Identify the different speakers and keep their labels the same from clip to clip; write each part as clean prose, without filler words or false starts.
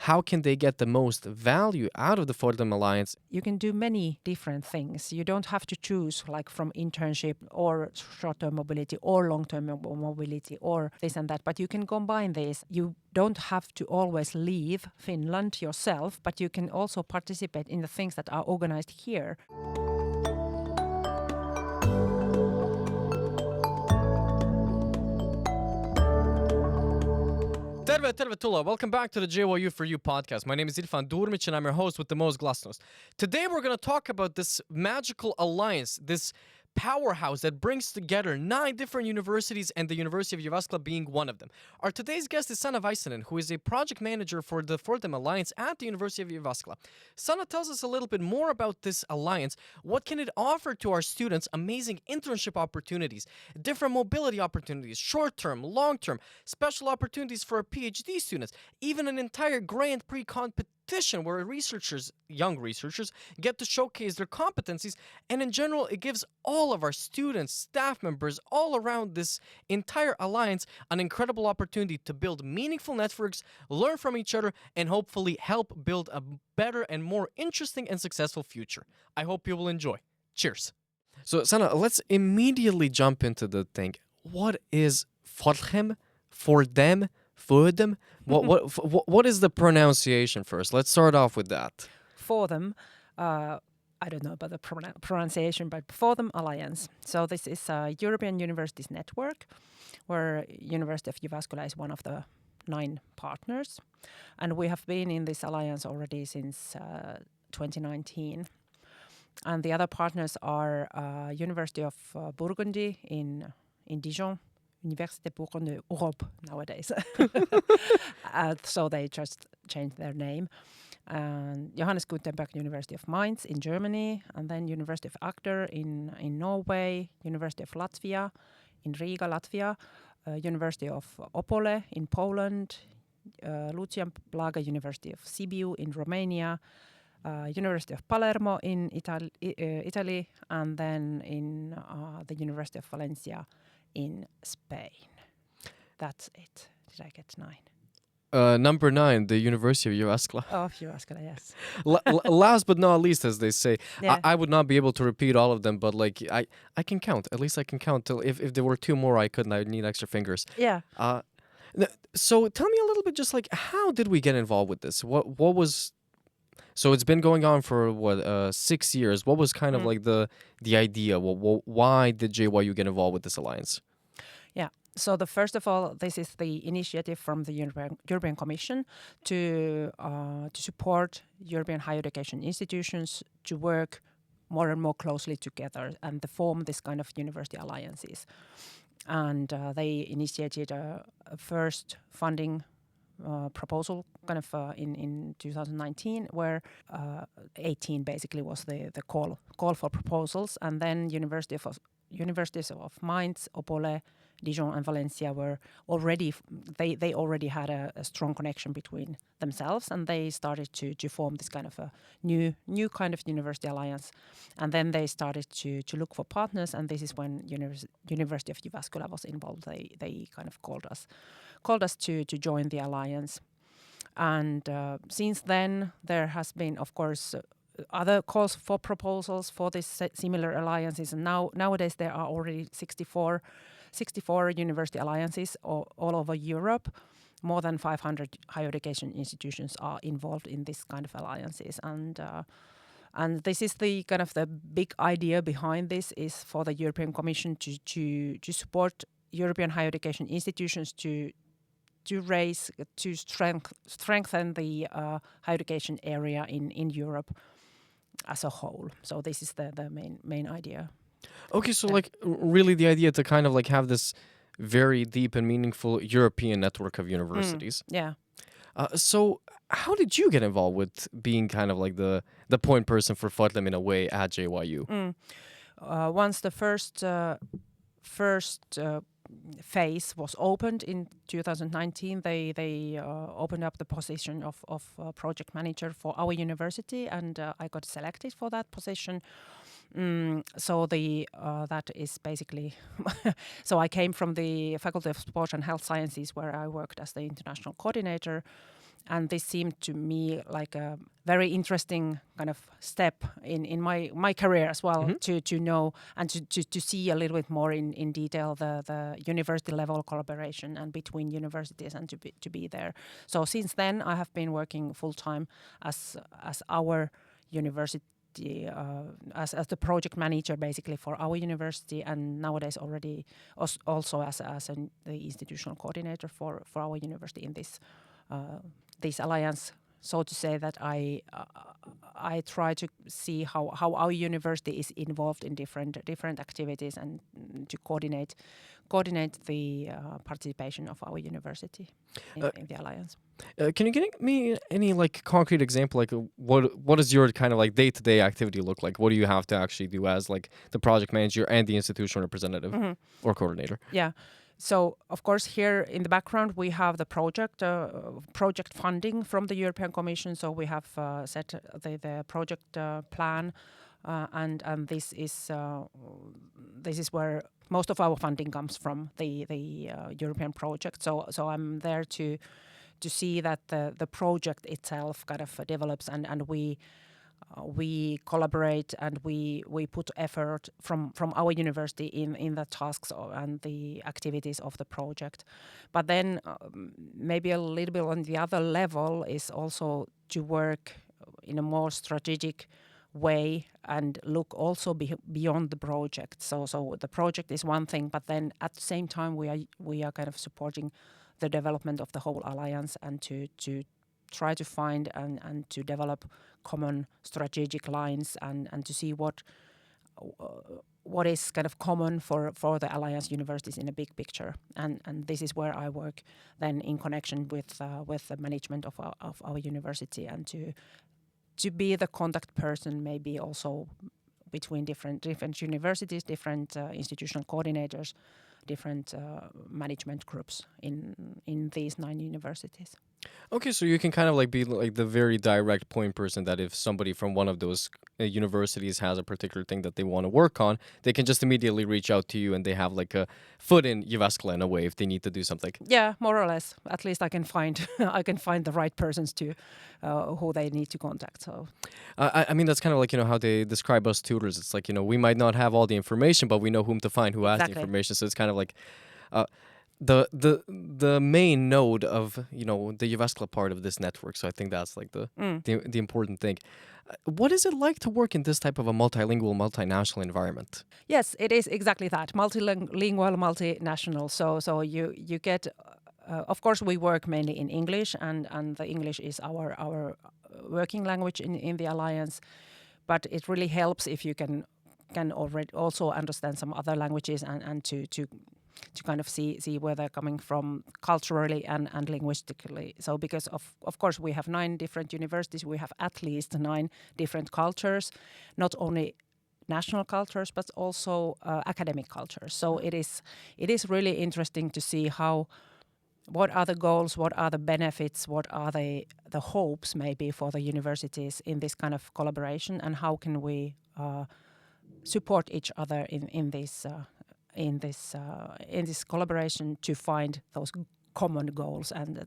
Speaker 1: how can they get the most value out of the FORTHEM Alliance?
Speaker 2: You can do many different things. You don't have to choose like from internship or short-term mobility or long-term mobility or this and that, but you can combine these. You don't have to always leave Finland yourself, but you can also participate in the things that are organized here.
Speaker 1: Tervetuloa. Welcome back to the JYU For You podcast. My name is Irfan Durmic and I'm your host with the most glasnost. Today we're going to talk about this magical alliance, this powerhouse that brings together 9 different universities and the University of Jyväskylä being one of them. Our today's guest is Sanna Väisänen, who is a project manager for the FORTHEM Alliance at the University of Jyväskylä. Sanna tells us a little bit more about this alliance. What can it offer to our students? Amazing internship opportunities, different mobility opportunities, short-term, long-term, special opportunities for our PhD students, even an entire Grand Prix competition where young researchers, get to showcase their competencies, and in general, it gives all of our students, staff members, all around this entire alliance an incredible opportunity to build meaningful networks, learn from each other, and hopefully help build a better and more interesting and successful future. I hope you will enjoy. Cheers. So, Sanna, let's immediately jump into the thing. What is FORTHEM? FORTHEM? FORTHEM? What is the pronunciation first? Let's start off with that.
Speaker 2: FORTHEM, I don't know about the pronunciation, but FORTHEM Alliance. So this is a European Universities Network, where University of Jyväskylä is one of the 9 partners. And we have been in this alliance already since 2019. And the other partners are University of Burgundy in Dijon, Université Bourgogne Europe nowadays. So they just changed their name. Johannes Gutenberg University of Mainz in Germany, and then University of Agder in Norway, University of Latvia in Riga, Latvia, University of Opole in Poland, Lucian Blaga University of Sibiu in Romania, University of Palermo in Italy, and then in the University of Valencia in Spain. That's it. Did I get 9?
Speaker 1: Number 9, the University of Jyväskylä.
Speaker 2: Oh, Jyväskylä, yes.
Speaker 1: Last but not least, as they say.
Speaker 2: Yeah.
Speaker 1: I would not be able to repeat all of them, but like I can count. At least I can count till if there were 2 more, I couldn't. I'd need extra fingers.
Speaker 2: Yeah.
Speaker 1: So tell me a little bit, just like, how did we get involved with this? What was? So it's been going on for 6 years. What was kind of like the idea? Why did JYU get involved with this alliance?
Speaker 2: Yeah. So first of all, this is the initiative from the European Commission to support European higher education institutions to work more and more closely together and to form this kind of university alliances. And they initiated a first funding proposal kind of in 2019, where 18 basically was the call for proposals, and then universities of Mainz, Opole, Dijon, and Valencia were already they already had a strong connection between themselves, and they started to form this kind of a new kind of university alliance, and then they started to look for partners, and this is when University of Jyväskylä was involved. They kind of called us to join the alliance, and since then there has been, of course, other calls for proposals for this similar alliances, and nowadays there are already 64 university alliances all over Europe. More than 500 higher education institutions are involved in this kind of alliances, and this is the kind of the big idea behind this, is for the European Commission to support European higher education institutions to strengthen the higher education area in Europe as a whole. So this is the main idea.
Speaker 1: Okay, so like really the idea to kind of like have this very deep and meaningful European network of universities.
Speaker 2: Yeah.
Speaker 1: So how did you get involved with being kind of like the point person for FORTHEM in a way at JYU?
Speaker 2: Once the first phase was opened in 2019, they opened up the position of project manager for our university, and I got selected for that position. So that is basically so I came from the Faculty of Sport and Health Sciences, where I worked as the international coordinator, And this seemed to me like a very interesting kind of step in my career as well, to know and to see a little bit more in detail the university level collaboration and between universities, and to be there. So since then I have been working full time as our university, as the project manager basically for our university, and nowadays already also as the institutional coordinator for our university in this alliance. So to say that I try to see how our university is involved in different activities, and to coordinate the participation of our university in the alliance.
Speaker 1: Can you give me any like concrete example, like what does your kind of like day-to-day activity look like? What do you have to actually do as like the project manager and the institutional representative or coordinator?
Speaker 2: Yeah. So, of course, here in the background, we have the project funding from the European Commission. So we have set the project plan, and this is where most of our funding comes from, the European project. So I'm there to see that the project itself kind of develops, and we collaborate, and we put effort from our university in the tasks and the activities of the project. But then maybe a little bit on the other level is also to work in a more strategic way and look also beyond the project. So the project is one thing, but then at the same time we are kind of supporting the development of the whole alliance, and to try to find and to develop common strategic lines, and to see what is kind of common for the alliance universities in a big picture. And this is where I work then in connection with the management of our university, and to be the contact person, maybe also between different universities, different institutional coordinators, different management groups in these 9 universities.
Speaker 1: Okay, so you can kind of like be like the very direct point person, that if somebody from one of those universities has a particular thing that they want to work on, they can just immediately reach out to you, and they have like a foot in Jyväskylä in a way if they need to do something.
Speaker 2: Yeah, more or less. At least I can find the right persons to who they need to contact. So
Speaker 1: I mean, that's kind of like, how they describe us tutors. It's like, we might not have all the information, but we know whom to find, who has the information. So it's kind of like the main node of the Jyväskylä part of this network. So I think that's like the important thing. What is it like to work in this type of a multilingual, multinational environment?
Speaker 2: Yes, it is exactly that, multilingual, multinational. So you get, of course, we work mainly in English, and the English is our working language in the alliance. But it really helps if you can already also understand some other languages, and to kind of see where they're coming from culturally and linguistically. So because of course we have 9 different universities, we have at least 9 different cultures, not only national cultures but also academic cultures. So it is really interesting to see what are the goals, what are the benefits, what are the hopes maybe for the universities in this kind of collaboration, and how can we support each other in this collaboration to find those common goals, and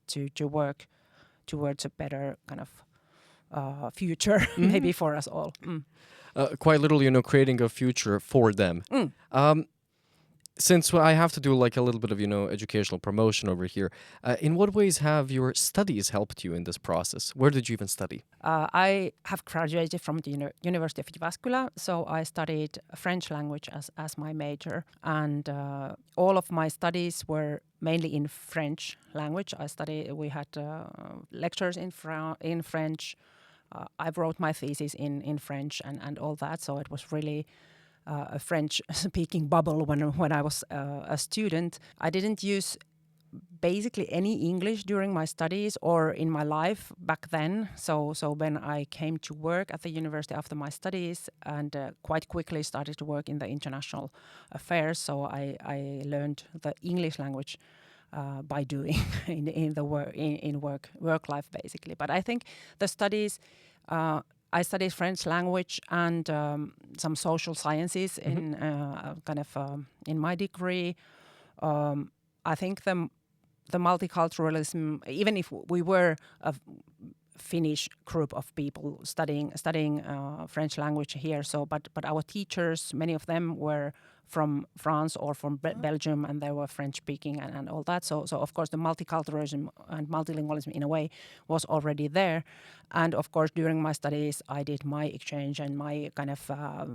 Speaker 2: to work towards a better kind of future maybe for us all.
Speaker 1: Quite literally, creating a future for them. Since I have to do like a little bit of educational promotion over here, in what ways have your studies helped you in this process? Where did you even study?
Speaker 2: I have graduated from the University of Jyväskylä, so I studied French language as my major, and all of my studies were mainly in French language. We had lectures in French. I wrote my thesis in French and all that, so it was really a French-speaking bubble when I was a student. I didn't use basically any English during my studies or in my life back then. So when I came to work at the university after my studies, and quite quickly started to work in the international affairs, so I learned the English language by doing in work life basically. But I think the studies. I studied French language and some social sciences in my degree. I think the multiculturalism, even if we were a Finnish group of people studying French language here, but our teachers, many of them were from France or from Belgium, and they were French speaking and all that. So of course the multiculturalism and multilingualism in a way was already there. And of course during my studies I did my exchange and my kind of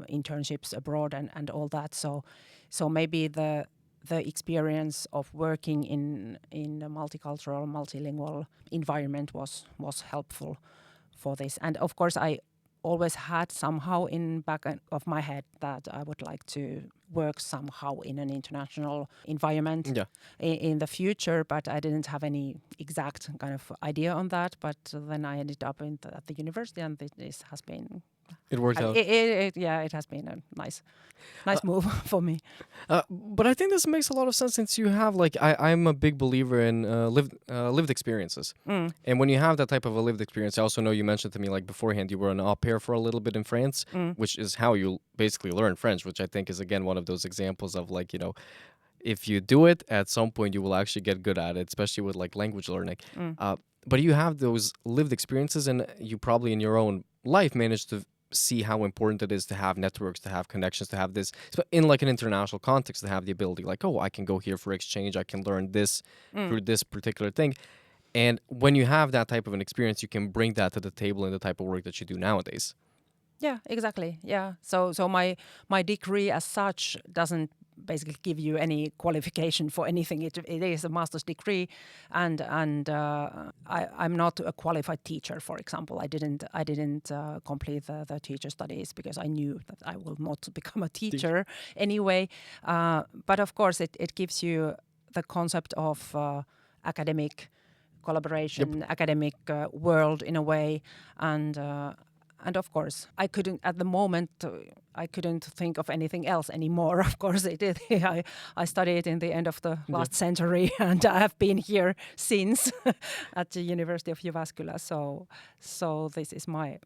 Speaker 2: internships abroad and all that. So maybe the experience of working in a multicultural, multilingual environment was helpful for this. And of course I always had somehow in back of my head that I would like to work somehow in an international environment in the future, but I didn't have any exact kind of idea on that. But then I ended up at the university, and this has been...
Speaker 1: It worked out.
Speaker 2: It has been a nice move for me.
Speaker 1: But I think this makes a lot of sense since you have, like, I'm a big believer in lived experiences. And when you have that type of a lived experience, I also know you mentioned to me, like, beforehand, you were an au pair for a little bit in France, which is how you basically learn French, which I think is, again, one of those examples of, like, you know, if you do it, at some point you will actually get good at it, especially with, like, language learning. But you have those lived experiences, and you probably in your own life managed to see how important it is to have networks, to have connections, to have this in like an international context, to have the ability like, oh, I can go here for exchange, I can learn this through this particular thing. And when you have that type of an experience, you can bring that to the table in the type of work that you do nowadays.
Speaker 2: Yeah, exactly. Yeah. So my degree as such doesn't basically give you any qualification for anything. It is a master's degree, and I'm not a qualified teacher. For example, I didn't complete the teacher studies because I knew that I will not become a teacher anyway. But of course, it gives you the concept of academic collaboration, academic world in a way, and of course, I couldn't at the moment. I couldn't think of anything else anymore. Of course, I studied in the end of the last century, and I have been here since at the University of Jyväskylä. So this is my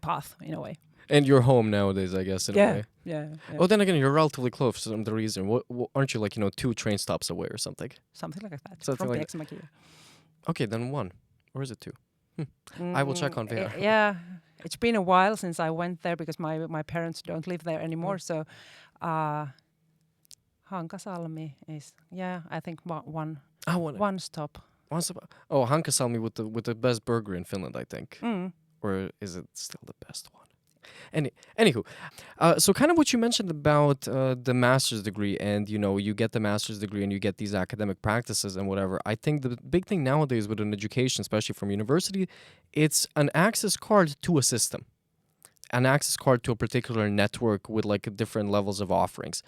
Speaker 2: path in a way.
Speaker 1: And you're home nowadays, I guess, in a way.
Speaker 2: Yeah.
Speaker 1: Oh, then again, you're relatively close for some reason. What, aren't you like 2 train stops away or something?
Speaker 2: Something like that.
Speaker 1: Something
Speaker 2: from
Speaker 1: like
Speaker 2: Pieksämäki.
Speaker 1: Okay, then 1, or is it 2? I will check on VR.
Speaker 2: Yeah, it's been a while since I went there because my parents don't live there anymore. So, Hankasalmi is I think one stop.
Speaker 1: One stop. Oh, Hankasalmi with the best burger in Finland, I think. Or is it still the best one? Anywho, so kind of what you mentioned about the master's degree, and you get the master's degree and you get these academic practices and whatever. I think the big thing nowadays with an education, especially from university, it's an access card to a system, an access card to a particular network with like different levels of offerings.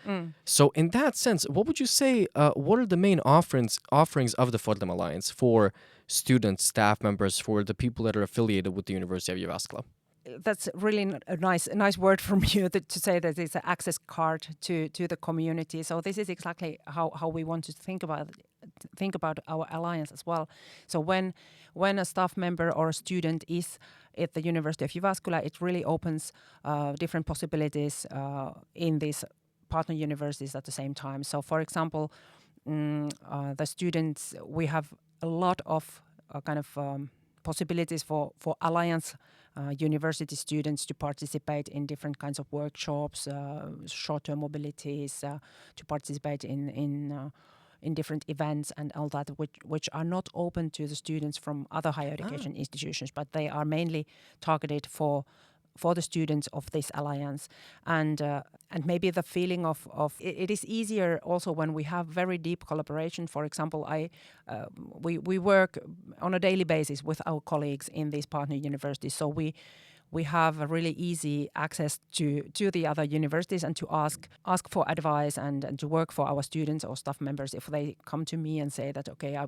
Speaker 1: So in that sense, what would you say? What are the main offerings of the FORTHEM Alliance for students, staff members, for the people that are affiliated with the University of Jyväskylä?
Speaker 2: That's really a nice word from you to say that it's an access card to the community. So this is exactly how we want to think about our alliance as well. So when a staff member or a student is at the University of Jyväskylä, it really opens different possibilities in these partner universities at the same time. So for example, the students, we have a lot of possibilities for alliance university students to participate in different kinds of workshops, short-term mobilities, to participate in different events and all that, which are not open to the students from other higher education institutions, but they are mainly targeted for the students of this alliance. And maybe the feeling of it is easier also when we have very deep collaboration. For example, we work on a daily basis with our colleagues in these partner universities, so we have a really easy access to the other universities and to ask for advice and to work for our students or staff members if they come to me and say that, okay, I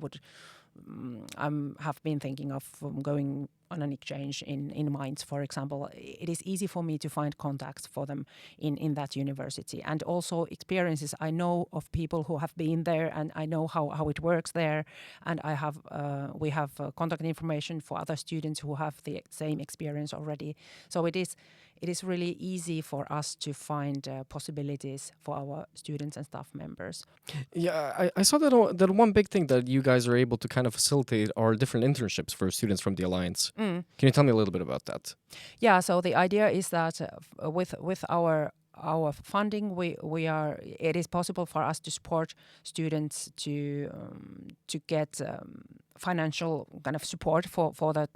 Speaker 2: have been thinking of going on an exchange in minds, for example. It is easy for me to find contacts for them in that university, and also experiences. I know of people who have been there, and I know how it works there, and we have contact information for other students who have the same experience already. So it is really easy for us to find possibilities for our students and staff members.
Speaker 1: Yeah, I saw that one big thing that you guys are able to kind of facilitate are different internships for students from the Alliance. Can you tell me a little bit about that?
Speaker 2: Yeah, so the idea is that with our funding, it is possible for us to support students to get financial kind of support for the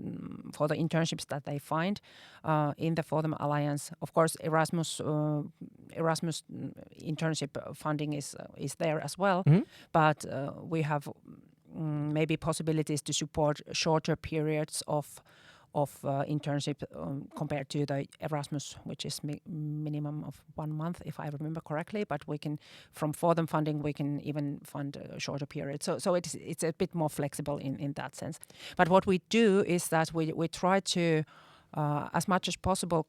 Speaker 2: internships that they find in the FORTHEM Alliance. Of course, Erasmus internship funding is there as well, but we have maybe possibilities to support shorter periods of internship compared to the Erasmus, which is minimum of 1 month, if I remember correctly. But we can, from FORTHEM funding, we can even fund a shorter period. So it's a bit more flexible in that sense. But what we do is that we try to, as much as possible,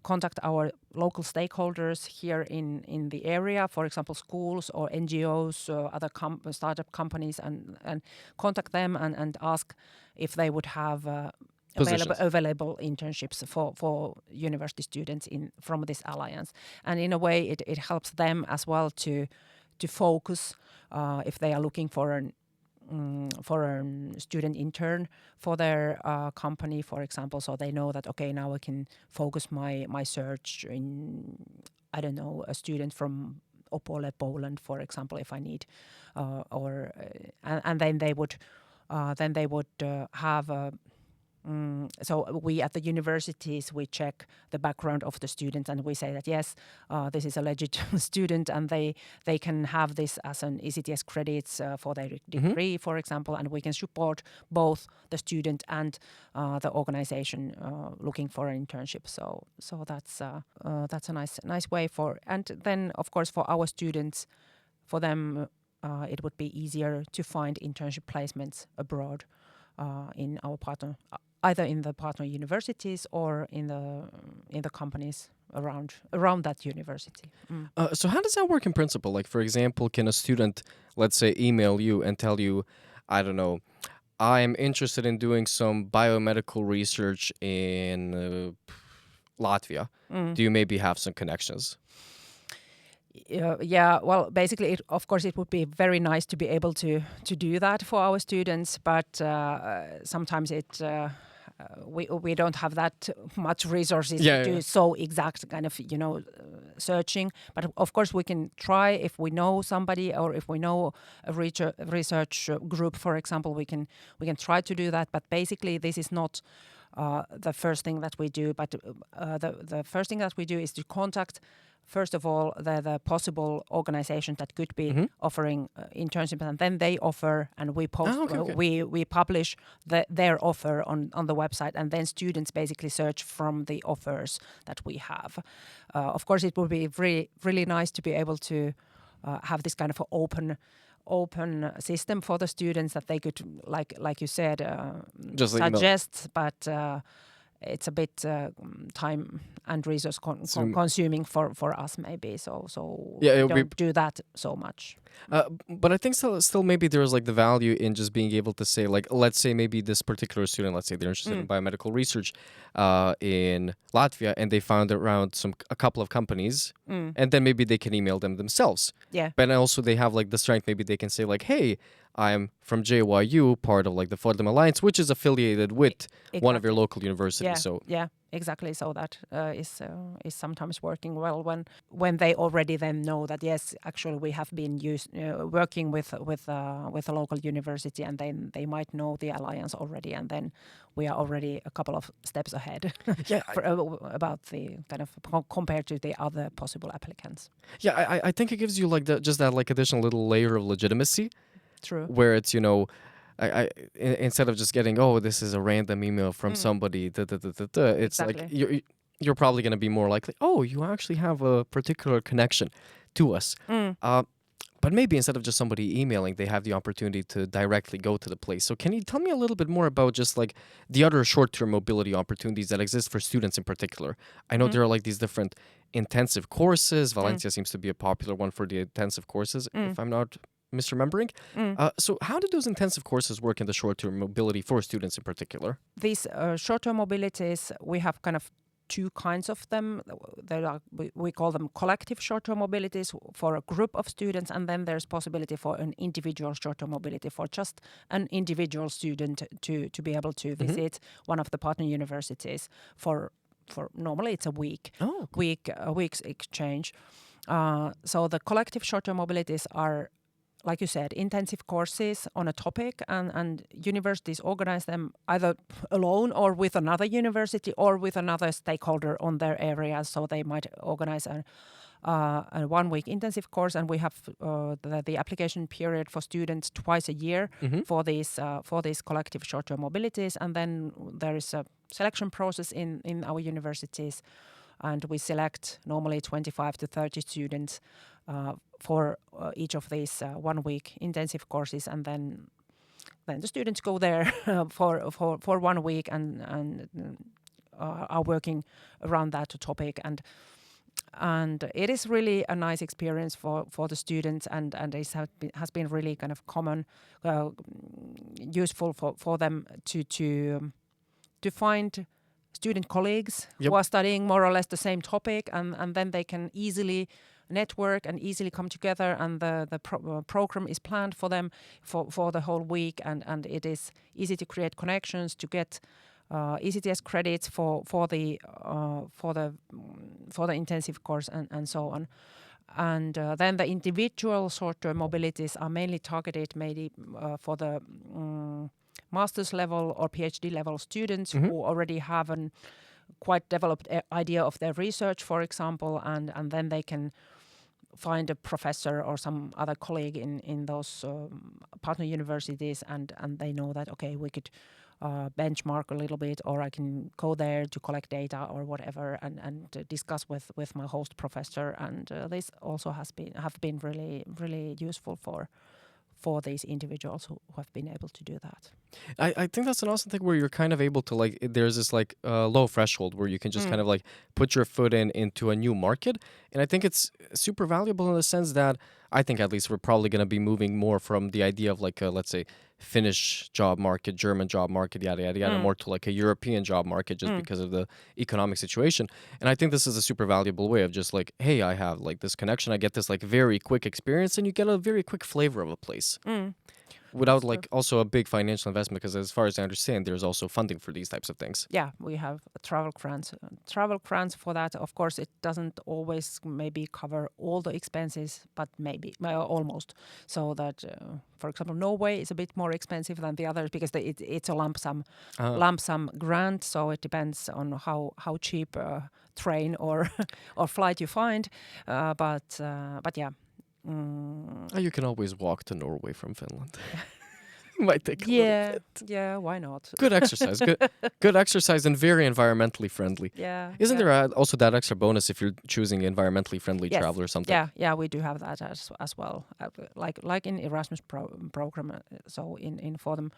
Speaker 2: contact our local stakeholders here in the area, for example, schools or NGOs, other startup companies, and contact them and ask if they would have available internships for university students from this alliance. And in a way, it helps them as well to focus if they are looking for a student intern for their company, for example, so they know that, okay, now I can focus my search in, I don't know, a student from Opole, Poland, for example, if I need, and then they would have so we at the universities, we check the background of the student, and we say that yes, this is a legit student, and they can have this as an ECTS credits for their degree, for example, and we can support both the student and the organization looking for an internship. So that's a nice way for, and then of course for our students, for them it would be easier to find internship placements abroad in our partner. Either in the partner universities or in the companies around that university.
Speaker 1: So how does that work in principle? Like, for example, can a student, let's say, email you and tell you, I don't know, I'm interested in doing some biomedical research in Latvia. Do you maybe have some connections?
Speaker 2: Yeah, well, basically, of course, it would be very nice to be able to do that for our students, but sometimes we don't have that much resources to do so exact kind of searching. But of course, we can try if we know somebody or if we know a research group, for example, we can try to do that. But basically, this is not the first thing that we do. But the first thing that we do is to contact, first of all, the possible organization that could be offering internships, and then they offer, and we post, we publish their offer on the website, and then students basically search from the offers that we have. Of course, it would be really nice to be able to have this kind of open system for the students that they could, like you said, just suggest, but it's a bit time and resource consuming for us, maybe. So we don't do that so much.
Speaker 1: But I think still maybe there's like the value in just being able to say, like, let's say maybe this particular student, let's say they're interested in biomedical research in Latvia, and they found around a couple of companies, and then maybe they can email them themselves.
Speaker 2: Yeah.
Speaker 1: But also they have like the strength, maybe they can say like, hey, I'm from JYU, part of like the FORTHEM Alliance, which is affiliated with one of your local universities.
Speaker 2: Yeah,
Speaker 1: so
Speaker 2: yeah, exactly. So that is sometimes working well when they already then know that yes, actually we have been working with a local university, and then they might know the alliance already, and then we are already a couple of steps ahead. About the kind of compared to the other possible applicants.
Speaker 1: Yeah, I think it gives you like just that like additional little layer of legitimacy.
Speaker 2: True.
Speaker 1: Where it's, I instead of just getting, oh, this is a random email from somebody, it's like you're probably going to be more likely, oh, you actually have a particular connection to us. But maybe instead of just somebody emailing, they have the opportunity to directly go to the place. So can you tell me a little bit more about just like the other short-term mobility opportunities that exist for students in particular? I know there are like these different intensive courses. Valencia seems to be a popular one for the intensive courses, if I'm not misremembering. So how do those intensive courses work in the short-term mobility for students in particular?
Speaker 2: These short-term mobilities, we have kind of two kinds of them. We call them collective short-term mobilities for a group of students, and then there's possibility for an individual short-term mobility for just an individual student to be able to visit one of the partner universities for normally it's a week.
Speaker 1: Oh, cool.
Speaker 2: A week's exchange. So the collective short-term mobilities are, like you said, intensive courses on a topic, and universities organize them either alone or with another university or with another stakeholder on their area. So they might organize a 1 week intensive course, and we have the application period for students twice a year for these collective short-term mobilities, and then there is a selection process in our universities, and we select normally 25 to 30 students for each of these 1 week intensive courses, and then the students go there for 1 week and are working around that topic, and it is really a nice experience for the students, and it has been really kind of common useful for them to find student colleagues who are studying more or less the same topic, and then they can easily network and easily come together, and the program is planned for them for the whole week, and it is easy to create connections, to get ECTS credits for the intensive course and so on. And then the individual short-term mobilities are mainly targeted maybe for the master's level or PhD level students who already have a quite developed idea of their research, for example, and then they can find a professor or some other colleague in those partner universities, and they know that, okay, we could benchmark a little bit, or I can go there to collect data or whatever, and discuss with my host professor, and this also have been really useful for these individuals who have been able to do that.
Speaker 1: I think that's an awesome thing where you're kind of able to like, there's this like low threshold where you can just kind of like put your foot into a new market. And I think it's super valuable in the sense that I think at least we're probably going to be moving more from the idea of like, let's say, Finnish job market, German job market, yada, yada, yada, more to like a European job market just because of the economic situation. And I think this is a super valuable way of just like, hey, I have like this connection. I get this like very quick experience, and you get a very quick flavor of a place. Without like also a big financial investment, because as far as I understand, there's also funding for these types of things.
Speaker 2: Yeah, we have travel grants for that. Of course, it doesn't always maybe cover all the expenses, but maybe almost. So that, for example, Norway is a bit more expensive than the others because it's a lump sum grant. So it depends on how cheap a train or flight you find. But yeah.
Speaker 1: You can always walk to Norway from Finland. Might take a little bit.
Speaker 2: Yeah, why not?
Speaker 1: Good exercise. Good exercise, and very environmentally friendly.
Speaker 2: Yeah.
Speaker 1: Isn't there also that extra bonus if you're choosing environmentally friendly travel or something?
Speaker 2: Yeah, we do have that as well. Like in ERASMUS program. So in FORTHEM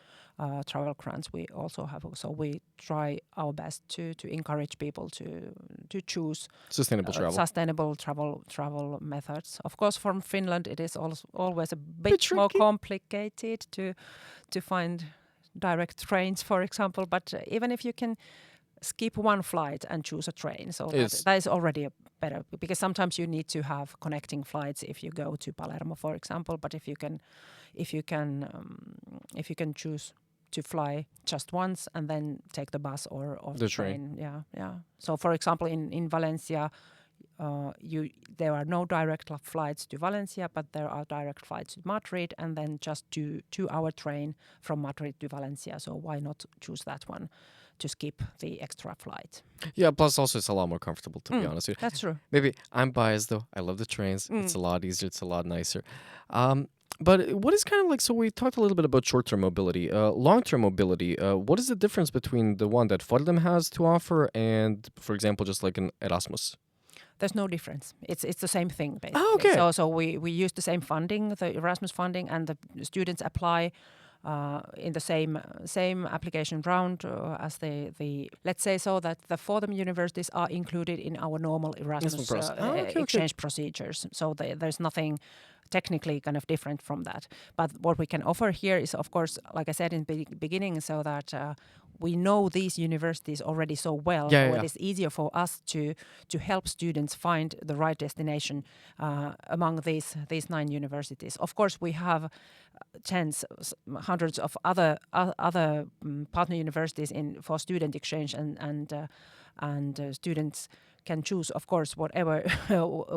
Speaker 2: travel grants, we also have. So we try our best to encourage people to choose sustainable travel methods. Of course, from Finland, it is always a bit more complicated to find direct trains, for example. But even if you can skip one flight and choose a train, so that is already a better, because sometimes you need to have connecting flights if you go to Palermo, for example. But if you can choose to fly just once and then take the bus or the train. Yeah. So for example, in Valencia, there are no direct flights to Valencia, but there are direct flights to Madrid, and then just 2-hour train from Madrid to Valencia. So why not choose that one to skip the extra flight?
Speaker 1: Yeah, plus also it's a lot more comfortable, to be honest.
Speaker 2: That's true.
Speaker 1: Maybe I'm biased though. I love the trains. It's a lot easier. It's a lot nicer. But what is kind of like, so we talked a little bit about short-term mobility, long-term mobility. What is the difference between the one that FORTHEM has to offer and, for example, just like an ERASMUS?
Speaker 2: There's no difference. It's the same thing basically.
Speaker 1: Oh, okay.
Speaker 2: So we use the same funding, the Erasmus funding, and the students apply in the same application round as the let's say so that the FORTHEM universities are included in our normal Erasmus exchange procedures. So there's nothing technically kind of different from that. But what we can offer here is, of course, like I said in the beginning, so that we know these universities already so well, so it is easier for us to help students find the right destination among these 9 universities. Of course, we have hundreds of other partner universities for student exchange, and students can choose, of course, whatever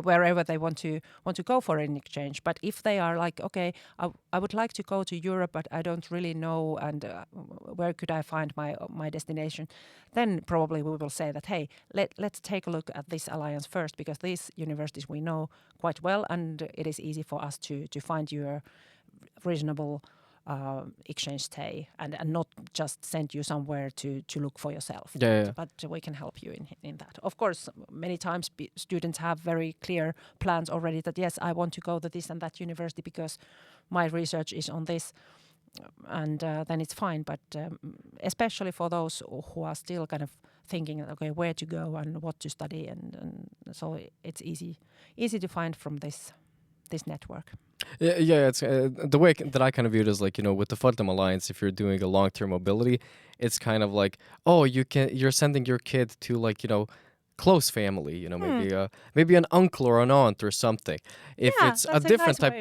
Speaker 2: wherever they want to go for an exchange. But if they are like, okay, I would like to go to Europe, but I don't really know, and where could I find my destination, then probably we will say that, hey, let's take a look at this alliance first, because these universities we know quite well, and it is easy for us to find your reasonable exchange stay, and not just send you somewhere to look for yourself. But we can help you in that. Of course, many times students have very clear plans already that, yes, I want to go to this and that university because my research is on this, and then it's fine. But especially for those who are still kind of thinking, okay, where to go and what to study, and so it's easy to find from this network.
Speaker 1: Yeah, it's the way that I kind of view it is like, with the FORTHEM Alliance, if you're doing a long-term mobility, it's kind of like, oh, you're sending your kid to like, close family, maybe an uncle or an aunt or something. If it's a different type,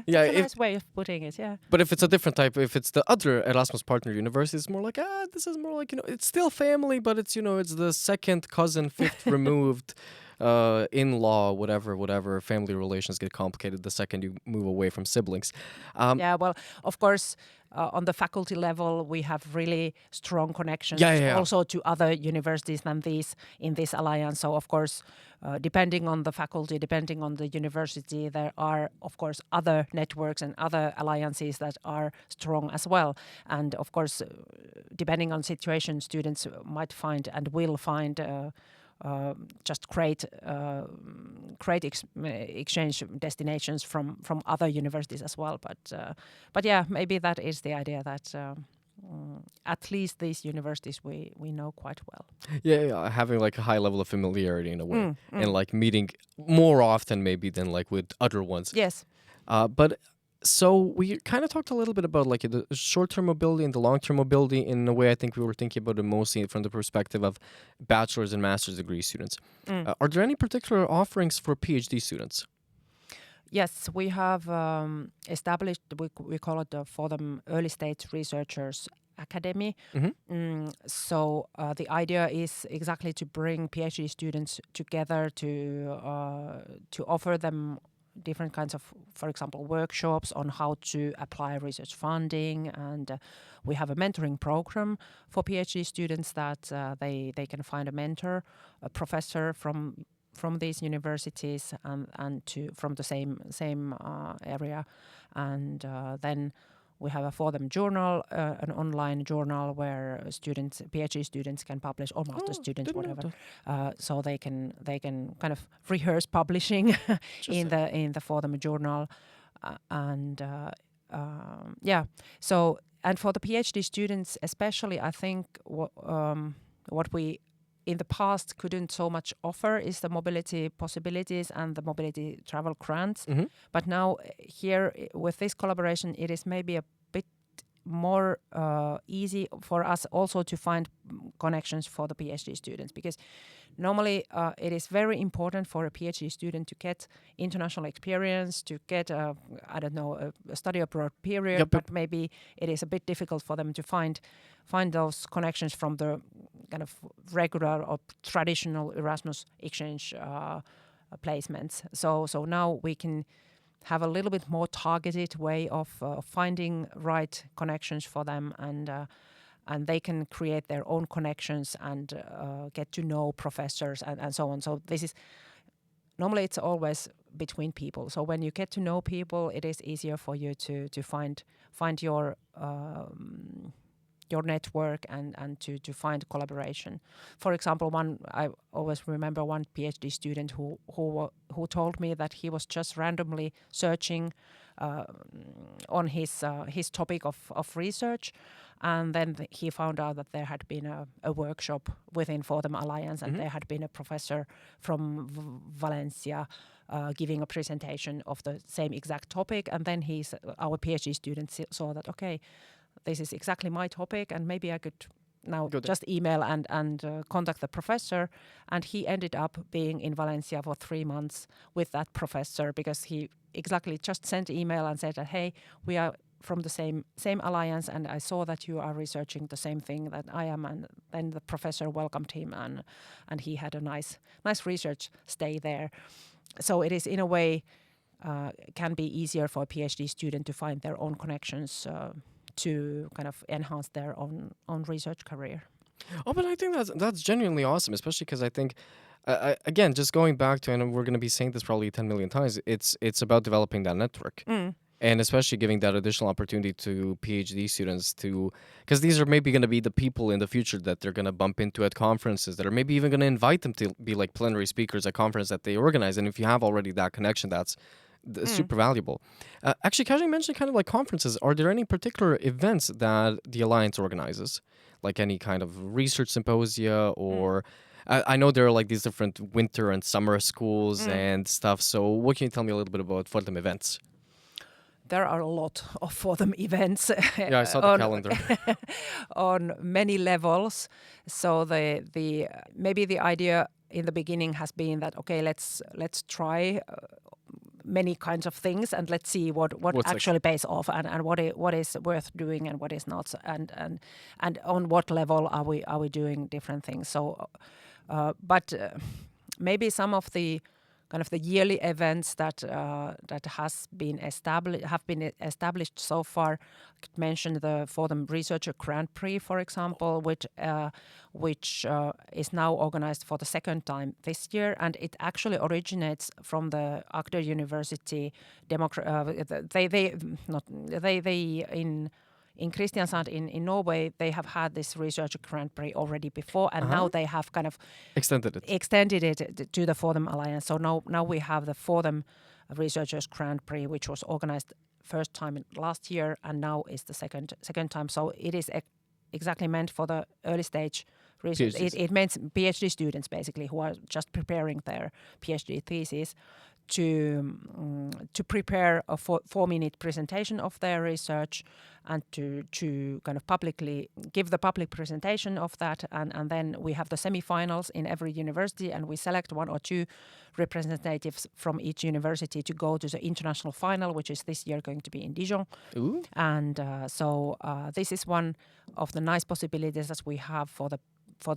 Speaker 2: nice way of putting it. Yeah.
Speaker 1: But if it's a different type, if it's the other Erasmus partner university, it's more like, this is more like, it's still family, but it's, it's the second cousin, fifth removed. In-law, whatever, family relations get complicated the second you move away from siblings.
Speaker 2: Well, of course, on the faculty level, we have really strong connections also to other universities than these in this alliance. So, of course, depending on the faculty, depending on the university, there are, of course, other networks and other alliances that are strong as well. And, of course, depending on situation, students might find and will find just great exchange destinations from other universities as well. But yeah, maybe that is the idea, that at least these universities we know quite well.
Speaker 1: Yeah, having like a high level of familiarity in a way, and like meeting more often maybe than like with other ones.
Speaker 2: Yes.
Speaker 1: But so we kind of talked a little bit about like the short-term mobility and the long-term mobility. In a way, I think we were thinking about it mostly from the perspective of bachelor's and master's degree students. Are there any particular offerings for PhD students?
Speaker 2: Yes, we have established, we call it the FORTHEM Early Stage Researchers Academy. So the idea is exactly to bring PhD students together to offer them different kinds of, for example, workshops on how to apply research funding, and we have a mentoring program for PhD students that they can find a mentor, a professor from these universities, and from the same area, and then we have a FORTHEM journal, an online journal where PhD students can publish, or master students, whatever. So they can kind of rehearse publishing in the FORTHEM journal, and So, and for the PhD students especially, I think what we in the past couldn't so much offer is the mobility possibilities and the mobility travel grants. But now here with this collaboration, it is maybe a bit more easy for us also to find connections for the PhD students, because normally it is very important for a PhD student to get international experience, to get a study abroad period, but maybe it is a bit difficult for them to find those connections from the kind of regular or traditional Erasmus exchange placements. So now we can have a little bit more targeted way of finding right connections for them, and they can create their own connections and get to know professors and so on. So this is normally it's always between people. So when you get to know people, it is easier for you to find your your network and to find collaboration. For example, I always remember one PhD student who told me that he was just randomly searching on his topic of research, and then he found out that there had been a workshop within FORTHEM Alliance, and there had been a professor from Valencia giving a presentation of the same exact topic, and then our PhD student saw that, okay, this is exactly my topic, and maybe I could now just email and contact the professor. And he ended up being in Valencia for 3 months with that professor, because he exactly just sent email and said that, hey, we are from the same alliance, and I saw that you are researching the same thing that I am. And then the professor welcomed him, and he had a nice research stay there. So it is, in a way, can be easier for a PhD student to find their own connections to kind of enhance their own research career.
Speaker 1: Oh, but I think that's genuinely awesome, especially because I think, again, just going back to, and we're going to be saying this probably 10 million times, it's about developing that network. And especially giving that additional opportunity to PhD students because these are maybe going to be the people in the future that they're going to bump into at conferences, that are maybe even going to invite them to be like plenary speakers at conference that they organize. And if you have already that connection, that's super valuable. Actually, Kaja mentioned kind of like conferences. Are there any particular events that the Alliance organizes? Like any kind of research symposia or... I know there are like these different winter and summer schools and stuff. So what can you tell me a little bit about FORTHEM events?
Speaker 2: There are a lot of FORTHEM events.
Speaker 1: Yeah, I saw the calendar.
Speaker 2: On many levels. So maybe the idea in the beginning has been that, okay, let's try many kinds of things, and let's see what actually pays off, and what is worth doing and what is not, and on what level are we doing different things. So, but maybe some of the kind of the yearly events that have been established so far. I could mention the FORTHEM Researcher Grand Prix, for example, which is now organized for the second time this year, and it actually originates from the Agder University. In Kristiansand in Norway, they have had this Researcher Grand Prix already before, and now they have kind of extended it to the FORTHEM Alliance. So now we have the FORTHEM Researchers Grand Prix, which was organized first time last year, and now is the second time. So it is exactly meant for the early stage research. It means PhD students, basically, who are just preparing their PhD thesis, to prepare a 4-minute presentation of their research, and to kind of publicly give the public presentation of that, and then we have the semi-finals in every university, and we select 1 or 2 representatives from each university to go to the international final, which is this year going to be in Dijon.
Speaker 1: Ooh.
Speaker 2: And so this is one of the nice possibilities that we have for the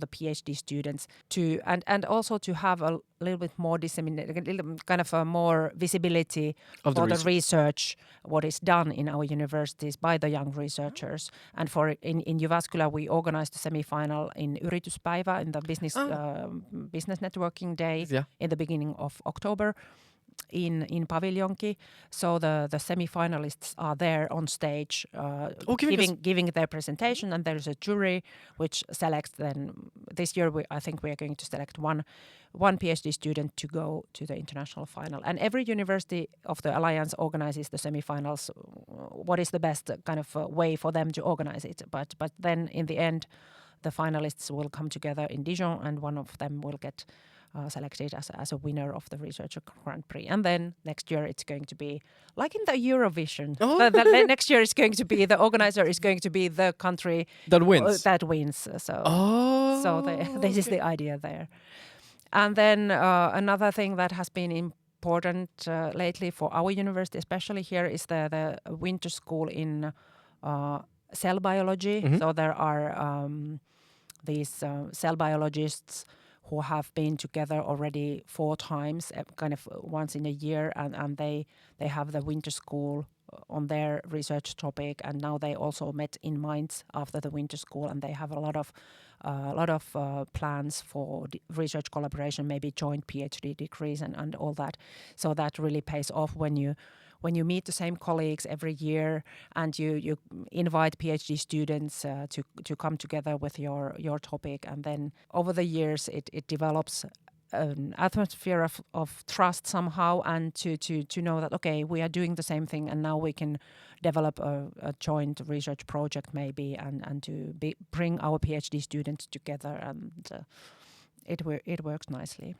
Speaker 2: PhD students to and also to have a little bit more kind of a more visibility of the research, what is done in our universities by the young researchers. And in Jyväskylä, we organized the semi-final in Yrityspäivä, in the business networking day in the beginning of October. In Paviljonki, so the semi-finalists are there on stage, giving their presentation, and there's a jury which selects. Then this year, I think we are going to select one PhD student to go to the international final. And every university of the Alliance organizes the semi-finals. What is the best kind of way for them to organize it? But then in the end, the finalists will come together in Dijon, and one of them will get selected as a winner of the Researcher Grand Prix. And then next year it's going to be like in the Eurovision.
Speaker 1: Oh.
Speaker 2: The next year it's going to be, the organizer is going to be the country
Speaker 1: that wins.
Speaker 2: So this is the idea there. And then another thing that has been important lately for our university, especially here, is the winter school in cell biology. Mm-hmm. So there are these cell biologists who have been together already 4 times, kind of once in a year, and they have the winter school on their research topic, and now they also met in Mainz after the winter school, and they have a lot of plans for research collaboration, maybe joint PhD degrees and all that. So that really pays off when when you meet the same colleagues every year and you invite PhD students to come together with your topic, and then over the years it develops an atmosphere of trust somehow, and to know that okay, we are doing the same thing, and now we can develop a joint research project maybe, and to bring our PhD students together, and it works nicely.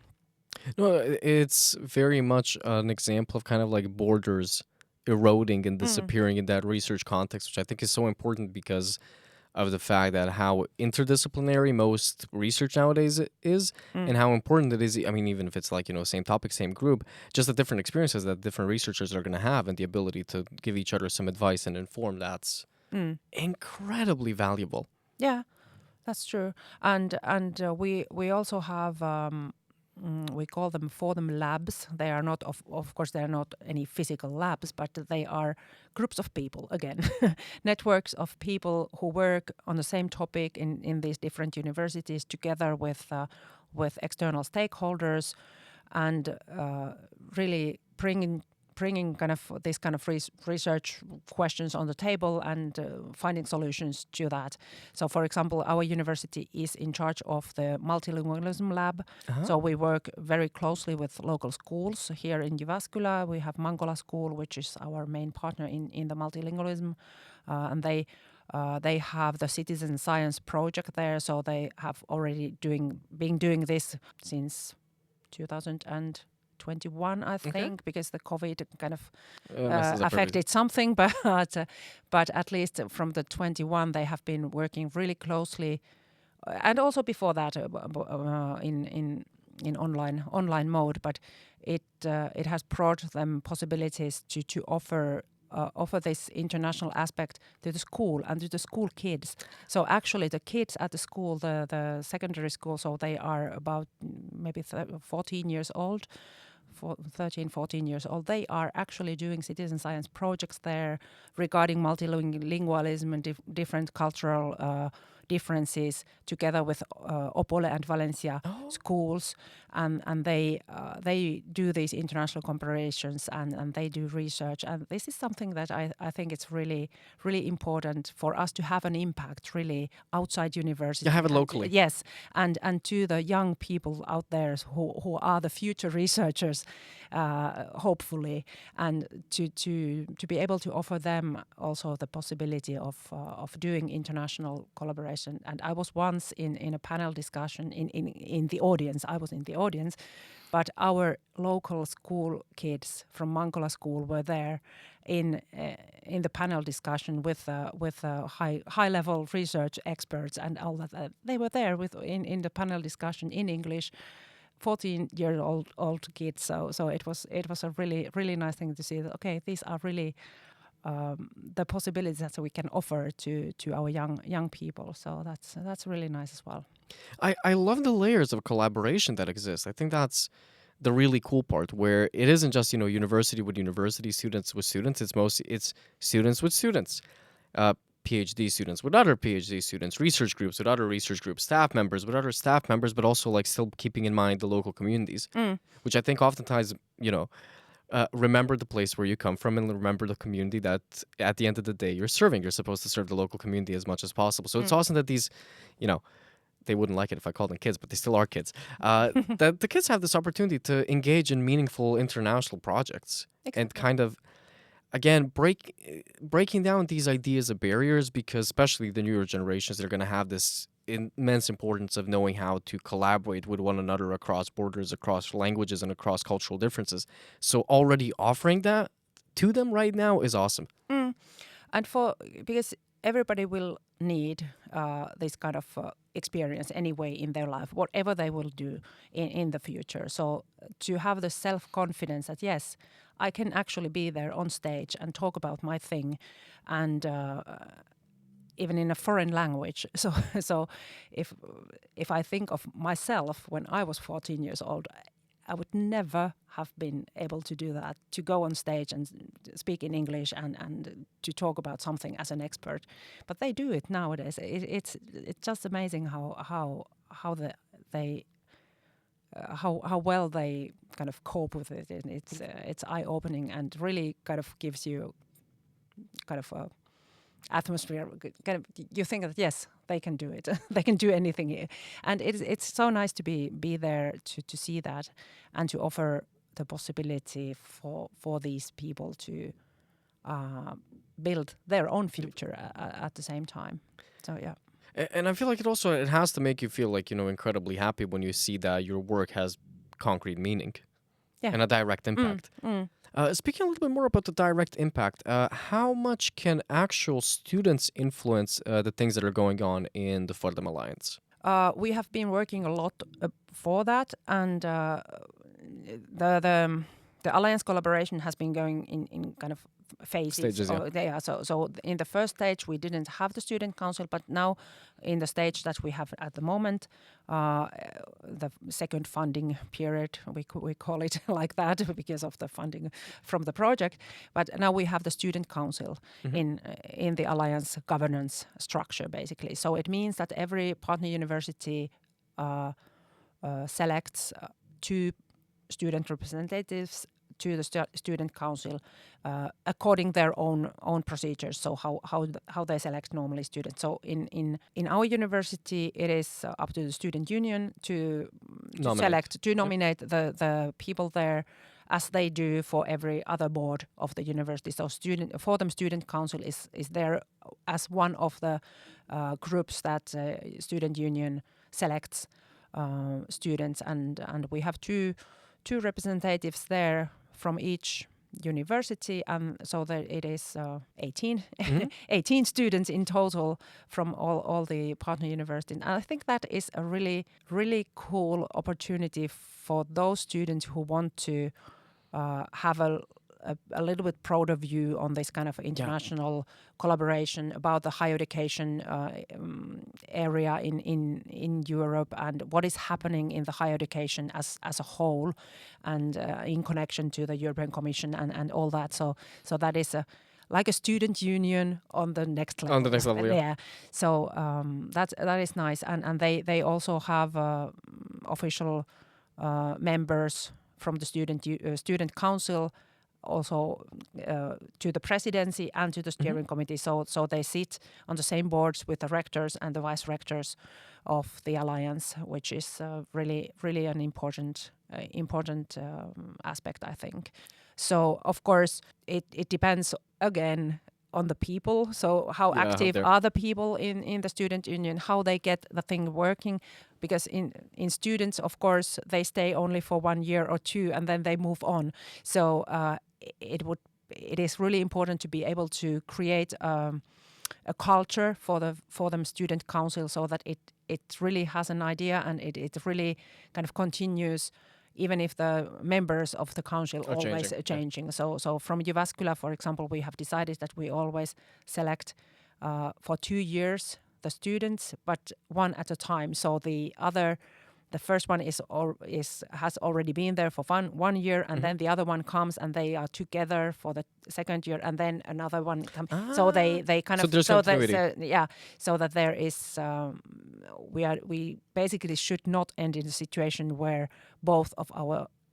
Speaker 1: No, it's very much an example of kind of like borders eroding and disappearing in that research context, which I think is so important because of the fact that how interdisciplinary most research nowadays is, and how important it is. I mean, even if it's like, same topic, same group, just the different experiences that different researchers are going to have and the ability to give each other some advice and inform, that's incredibly valuable.
Speaker 2: Yeah, that's true. And we also have we call them FORTHEM labs. They are not of course they are not any physical labs, but they are groups of people again, networks of people who work on the same topic in these different universities together with external stakeholders, and really bringing kind of this kind of research questions on the table and finding solutions to that. So, for example, our university is in charge of the multilingualism lab. So we work very closely with local schools here in Jyväskylä. We have Mangola School, which is our main partner in the multilingualism, and they have the citizen science project there. So they have already been doing this since 2021, I think, because the COVID kind of affected something, but at least from the 21 they have been working really closely, and also before that in online mode. But it has brought them possibilities to offer this international aspect to the school and to the school kids. So actually the kids at the school, the secondary school, so they are about maybe 14 years old, 13, 14 years old, they are actually doing citizen science projects there regarding multilingualism and different cultural differences together with Opole and Valencia schools, and they do these international comparisons and they do research, and this is something that I think it's really really important for us to have an impact really outside university.
Speaker 1: You have it locally.
Speaker 2: Yes, and to the young people out there who are the future researchers, hopefully, and to be able to offer them also the possibility of doing international collaboration. And I was once in a panel discussion in the audience. I was in the audience, but our local school kids from Mangola School were there in the panel discussion with high level research experts and all that. They were there in the panel discussion in English. 14-year-old kids, so it was a really really nice thing to see that okay, these are really the possibilities that we can offer to our young people. So that's really nice as well.
Speaker 1: I love the layers of collaboration that exist. I think that's the really cool part, where it isn't just university with university, students with students. It's students with students, PhD students with other PhD students, research groups with other research groups, staff members with other staff members, but also like still keeping in mind the local communities, which I think oftentimes remember the place where you come from and remember the community that at the end of the day you're serving. You're supposed to serve the local community as much as possible. So it's awesome that these, they wouldn't like it if I called them kids, but they still are kids. That the kids have this opportunity to engage in meaningful international projects. Exactly. And kind of, again, breaking down these ideas of barriers, because especially the newer generations, they're going to have this immense importance of knowing how to collaborate with one another across borders, across languages, and across cultural differences. So already offering that to them right now is awesome.
Speaker 2: And because everybody will need this kind of experience anyway in their life, whatever they will do in the future. So to have the self-confidence that yes, I can actually be there on stage and talk about my thing, and even in a foreign language. So if I think of myself when I was 14 years old, I would never have been able to do that, to go on stage and speak in English and to talk about something as an expert. But they do it nowadays. It's just amazing how they how well they kind of cope with it. And it's eye-opening and really kind of gives you kind of a atmosphere. Kind of, you think that yes, they can do it. They can do anything here, and it's so nice to be there to see that and to offer the possibility for these people to build their own future at the same time. So yeah.
Speaker 1: And I feel like it has to make you feel like, incredibly happy when you see that your work has concrete meaning and a direct impact. Speaking a little bit more about the direct impact, how much can actual students influence the things that are going on in the FORTHEM Alliance?
Speaker 2: We have been working a lot for that, and the alliance collaboration has been going in kind of phases.
Speaker 1: Stages, yeah.
Speaker 2: So in the first stage we didn't have the student council, but now in the stage that we have at the moment, the second funding period, we call it like that because of the funding from the project. But now we have the student council in the alliance governance structure, basically. So it means that every partner university selects 2 student representatives to the student council according their own procedures. So how they select normally students. So in our university, it is up to the student union to nominate the people there, as they do for every other board of the university. So FORTHEM Student Council is there as one of the groups that student union selects students, and we have two representatives there from each university, and so that it is 18 18 students in total from all the partner universities. And I think that is a really cool opportunity for those students who want to have a little bit broader view on this kind of international collaboration about the higher education area in Europe, and what is happening in the higher education as a whole, and in connection to the European Commission and all that. So that is like a student union on the next level.
Speaker 1: On the next level, yeah.
Speaker 2: Yeah. So that is nice, and they also have official members from the student council, also to the presidency and to the steering committee. So they sit on the same boards with the rectors and the vice rectors of the alliance, which is really an important aspect, I think. So of course it depends again on the people. So how active are the people in the student union, how they get the thing working, because in students, of course, they stay only for 1 year or 2 and then they move on. So it is really important to be able to create a culture for them student council, so that it really has an idea, and it really kind of continues even if the members of the council are always changing. So from Jyväskylä, for example, we have decided that we always select for 2 years the students, but one at a time. So the first one has already been there for 1 year, and then the other one comes, and they are together for the second year, and then another one comes. So they kind of so that there is we basically should not end in a situation where both of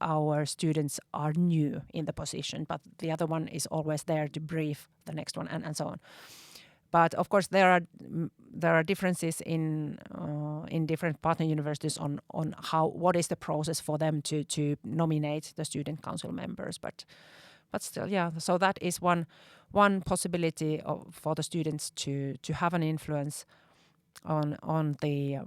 Speaker 2: our students are new in the position, but the other one is always there to brief the next one, and so on. But of course, there are differences in different partner universities on what is the process for them to nominate the student council members. But still, yeah. So that is one possibility for the students to have an influence on the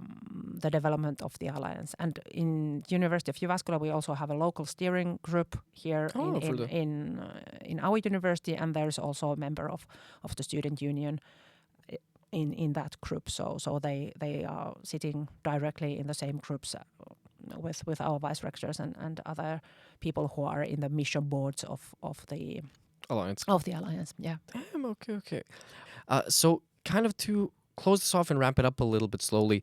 Speaker 2: development of the alliance. And in University of Jyväskylä, we also have a local steering group here in our university, and there's also a member of the student union in that group. So they are sitting directly in the same groups with our vice rectors and other people who are in the mission boards of the
Speaker 1: alliance.
Speaker 2: Of the alliance, yeah.
Speaker 1: Okay. So kind of to close this off and wrap it up a little bit slowly,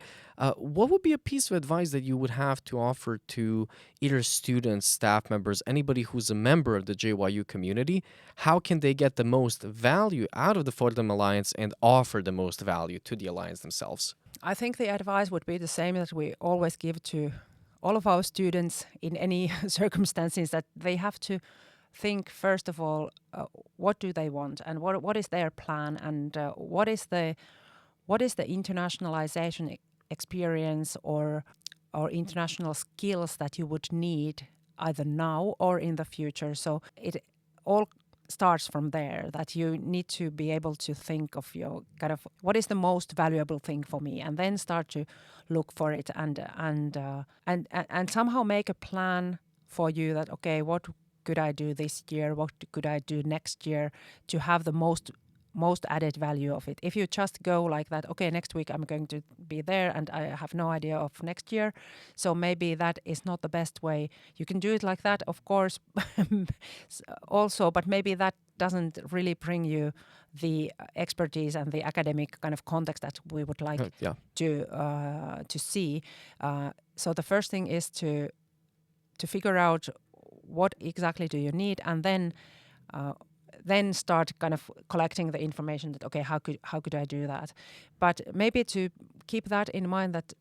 Speaker 1: what would be a piece of advice that you would have to offer to either students, staff members, anybody who's a member of the JYU community? How can they get the most value out of the FORTHEM Alliance and offer the most value to the Alliance themselves?
Speaker 2: I think the advice would be the same that we always give to all of our students in any circumstances that they have to think first of all what do they want and what is their plan and what is the internationalization experience or international skills that you would need either now or in the future. So it all starts from there, that you need to be able to think of your kind of what is the most valuable thing for me, and then start to look for it and somehow make a plan for you that okay, what could I do this year, what could I do next year to have the most added value of it. If you just go like that, okay, next week I'm going to be there and I have no idea of next year, so maybe that is not the best way. You can do it like that, of course, also, but maybe that doesn't really bring you the expertise and the academic kind of context that we would like to see. So the first thing is to figure out what exactly do you need, and then start kind of collecting the information that okay, how could I do that? But maybe to keep that in mind that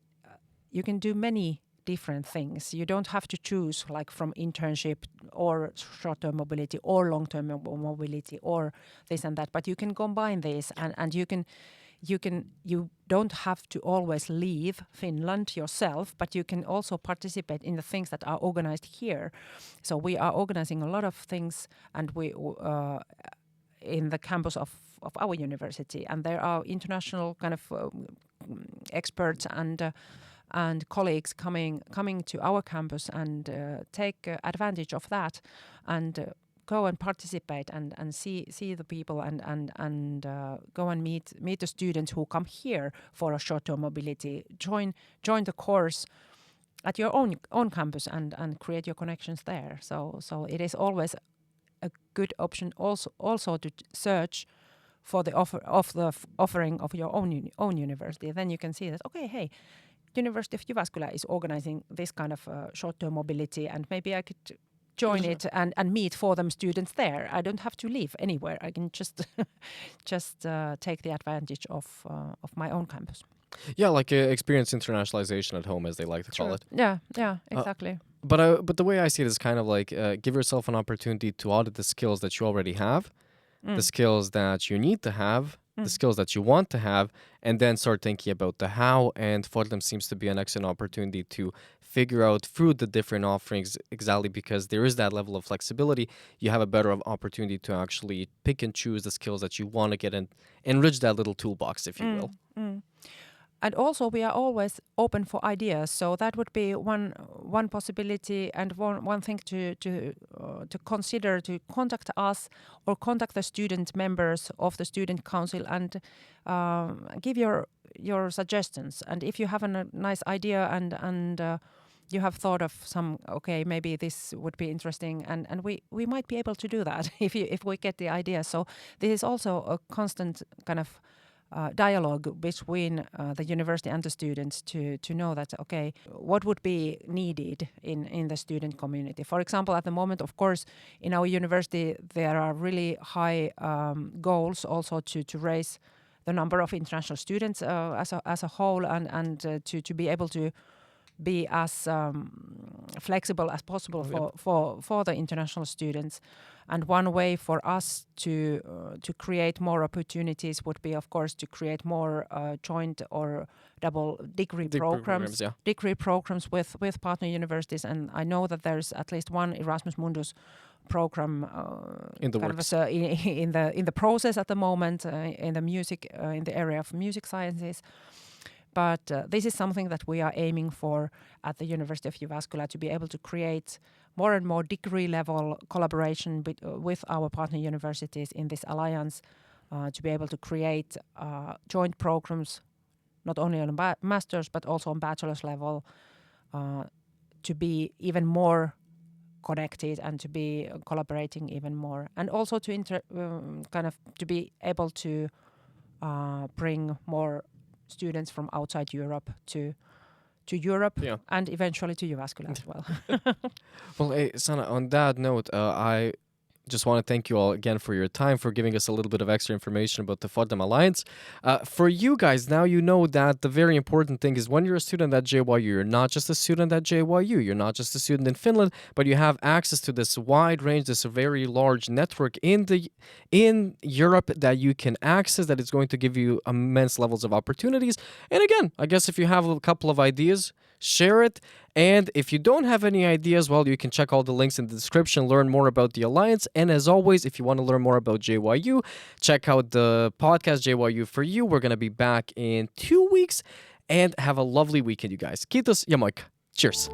Speaker 2: you can do many different things. You don't have to choose like from internship or short-term mobility or long-term mobility or this and that, but you can combine these and you don't have to always leave Finland yourself, but you can also participate in the things that are organized here. So we are organizing a lot of things, and we in the campus of our university, and there are international kind of experts and colleagues coming to our campus and take advantage of that and go and participate and see the people and go and meet the students who come here for a short-term mobility. Join the course at your own campus and create your connections there. So it is always a good option also to search for the offering of your own university. Then you can see that okay, hey, University of Jyväskylä is organizing this kind of short-term mobility, and maybe I could join it and meet FORTHEM students there. I don't have to leave anywhere. I can just take the advantage of my own campus.
Speaker 1: Yeah, like experience internationalization at home, as they like to call it.
Speaker 2: Yeah, exactly.
Speaker 1: But the way I see it is kind of like give yourself an opportunity to audit the skills that you already have, the skills that you need to have, the skills that you want to have, and then start thinking about the how. And FORTHEM seems to be an excellent opportunity to figure out through the different offerings, exactly because there is that level of flexibility. You have a better opportunity to actually pick and choose the skills that you want to get and enrich that little toolbox, if you will.
Speaker 2: And also we are always open for ideas, so that would be one possibility and one thing to consider, to contact us or contact the student members of the student council and give your suggestions. And if you have a nice idea and you have thought of some, okay, maybe this would be interesting, and we might be able to do that if we get the idea. So this is also a constant kind of dialogue between the university and the students to know that okay, what would be needed in the student community. For example, at the moment, of course, in our university there are really high goals also to raise the number of international students as a whole and to be able to be as flexible as possible for the international students. And one way for us to create more opportunities would be, of course, to create more joint or double degree programs with partner universities. And I know that there's at least one Erasmus Mundus program
Speaker 1: in the works.
Speaker 2: In the process at the moment in the area of music sciences. But this is something that we are aiming for at the University of Jyväskylä, to be able to create more and more degree-level collaboration with our partner universities in this alliance, to be able to create joint programs, not only on master's but also on bachelor's level, to be even more connected and to be collaborating even more, and also to to be able to bring more students from outside Europe to Europe and eventually to Jyväskylä as well.
Speaker 1: Well, hey, Sanna, on that note, I just want to thank you all again for your time, for giving us a little bit of extra information about the FORTHEM Alliance. For you guys, now you know that the very important thing is when you're a student at JYU, you're not just a student at JYU, you're not just a student in Finland, but you have access to this wide range, this very large network in Europe that you can access, that is going to give you immense levels of opportunities. And again, I guess if you have a couple of ideas, share it. And if you don't have any ideas, well, you can check all the links in the description, learn more about the Alliance. And as always, if you want to learn more about JYU, check out the podcast JYU for You. We're going to be back in 2 weeks, and have a lovely weekend, you guys. Kiitos ja moikka. Cheers.